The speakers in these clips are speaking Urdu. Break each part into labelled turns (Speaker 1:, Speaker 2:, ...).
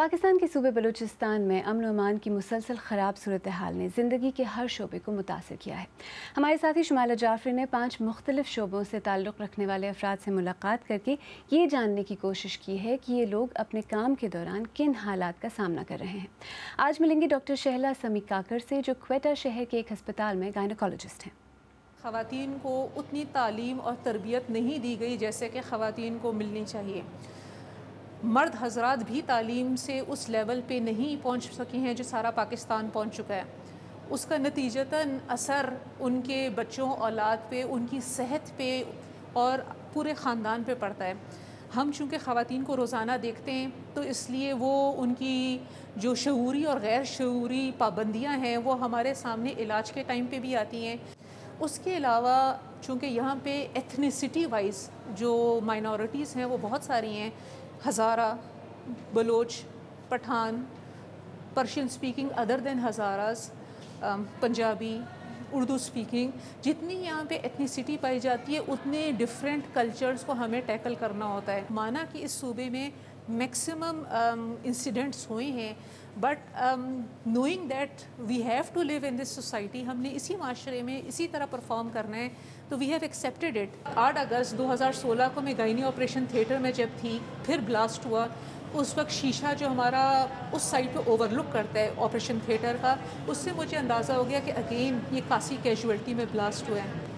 Speaker 1: پاکستان کے صوبے بلوچستان میں امن و امان کی مسلسل خراب صورتحال نے زندگی کے ہر شعبے کو متاثر کیا ہے۔ ہمارے ساتھی شمالہ جعفری نے 5 مختلف شعبوں سے تعلق رکھنے والے افراد سے ملاقات کر کے یہ جاننے کی کوشش کی ہے کہ یہ لوگ اپنے کام کے دوران کن حالات کا سامنا کر رہے ہیں۔ آج ملیں گے ڈاکٹر شہلا سمی کاکر سے، جو کوئٹہ شہر کے ایک ہسپتال میں گائنیکالوجسٹ ہیں۔
Speaker 2: خواتین کو اتنی تعلیم اور تربیت نہیں دی گئی جیسے کہ خواتین کو ملنی چاہیے۔ مرد حضرات بھی تعلیم سے اس لیول پہ نہیں پہنچ سکے ہیں جو سارا پاکستان پہنچ چکا ہے۔ اس کا نتیجتاً اثر ان کے بچوں اولاد پہ، ان کی صحت پہ اور پورے خاندان پہ پڑتا ہے۔ ہم چونکہ خواتین کو روزانہ دیکھتے ہیں تو اس لیے وہ ان کی جو شعوری اور غیر شعوری پابندیاں ہیں وہ ہمارے سامنے علاج کے ٹائم پہ بھی آتی ہیں۔ اس کے علاوہ چونکہ یہاں پہ ایتھنیسٹی وائز جو مائنورٹیز ہیں وہ بہت ساری ہیں، Hazara, Baloch, Pathan, Persian speaking other than Hazaras, Punjabi, Urdu speaking, جتنی یہاں پہ ایتھنیسٹی پائی جاتی ہے اتنے ڈفرینٹ کلچرز کو ہمیں ٹیکل کرنا ہوتا ہے۔ مانا کہ اس صوبے میں میکسیمم انسیڈنٹس ہوئے ہیں، but knowing that we have to live in this society, ہم نے اسی معاشرے میں اسی طرح پرفارم کرنا ہے، تو وی ہیو ایکسیپٹیڈ اٹ۔ 8 اگست 2016 کو میں گائنی آپریشن تھیٹر میں جب تھی، پھر بلاسٹ ہوا، اس وقت شیشہ جو ہمارا اس سائڈ پہ اوور لک کرتا ہے آپریشن تھیٹر کا، اس سے مجھے اندازہ ہو گیا کہ اگین یہ کاسی کیجویلٹی میں بلاسٹ ہوا ہے۔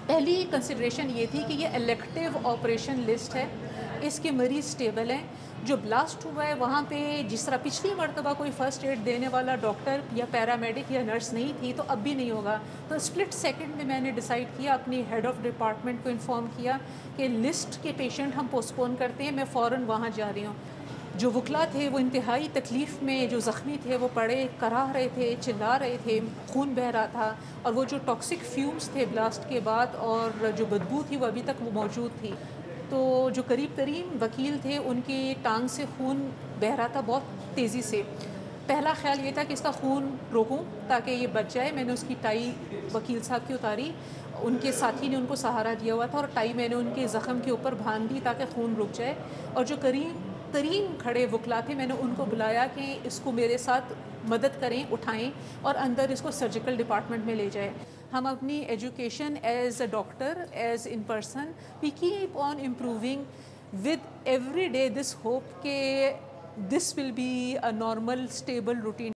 Speaker 2: پہلی کنسیڈریشن یہ تھی کہ یہ الیکٹیو آپریشن لسٹ ہے، اس کے مریض سٹیبل ہیں۔ جو بلاسٹ ہوا ہے وہاں پہ جس طرح پچھلی مرتبہ کوئی فرسٹ ایڈ دینے والا ڈاکٹر یا پیرامیڈک یا نرس نہیں تھی تو اب بھی نہیں ہوگا، تو اسپلٹ سیکنڈ میں نے ڈیسائیڈ کیا، اپنی ہیڈ آف ڈپارٹمنٹ کو انفارم کیا کہ لسٹ کے پیشنٹ ہم پوسٹ پون کرتے ہیں، میں فوراً وہاں جا رہی ہوں۔ جو وکلا تھے وہ انتہائی تکلیف میں، جو زخمی تھے وہ پڑے کراہ رہے تھے، چلا رہے تھے، خون بہہ رہا تھا، اور وہ جو ٹاکسک فیومز تھے بلاسٹ کے بعد اور جو بدبو تھی وہ ابھی تک وہ موجود تھی۔ تو جو قریب ترین وکیل تھے ان کی ٹانگ سے خون بہہ رہا تھا بہت تیزی سے۔ پہلا خیال یہ تھا کہ اس کا خون روکوں تاکہ یہ بچ جائے۔ میں نے اس کی ٹائی وکیل صاحب کی اتاری، ان کے ساتھی نے ان کو سہارا دیا ہوا تھا، اور ٹائی میں نے ان کے زخم کے اوپر باندھ دی تاکہ خون رک جائے۔ اور جو قریب ترین کھڑے وکلا تھے میں نے ان کو بلایا کہ اس کو میرے ساتھ مدد کریں، اٹھائیں اور اندر اس کو سرجیکل ڈپارٹمنٹ میں لے جائیں۔ ہم اپنی education as a doctor, as an person, we keep on improving with every day this hope کہ this will be a normal stable routine.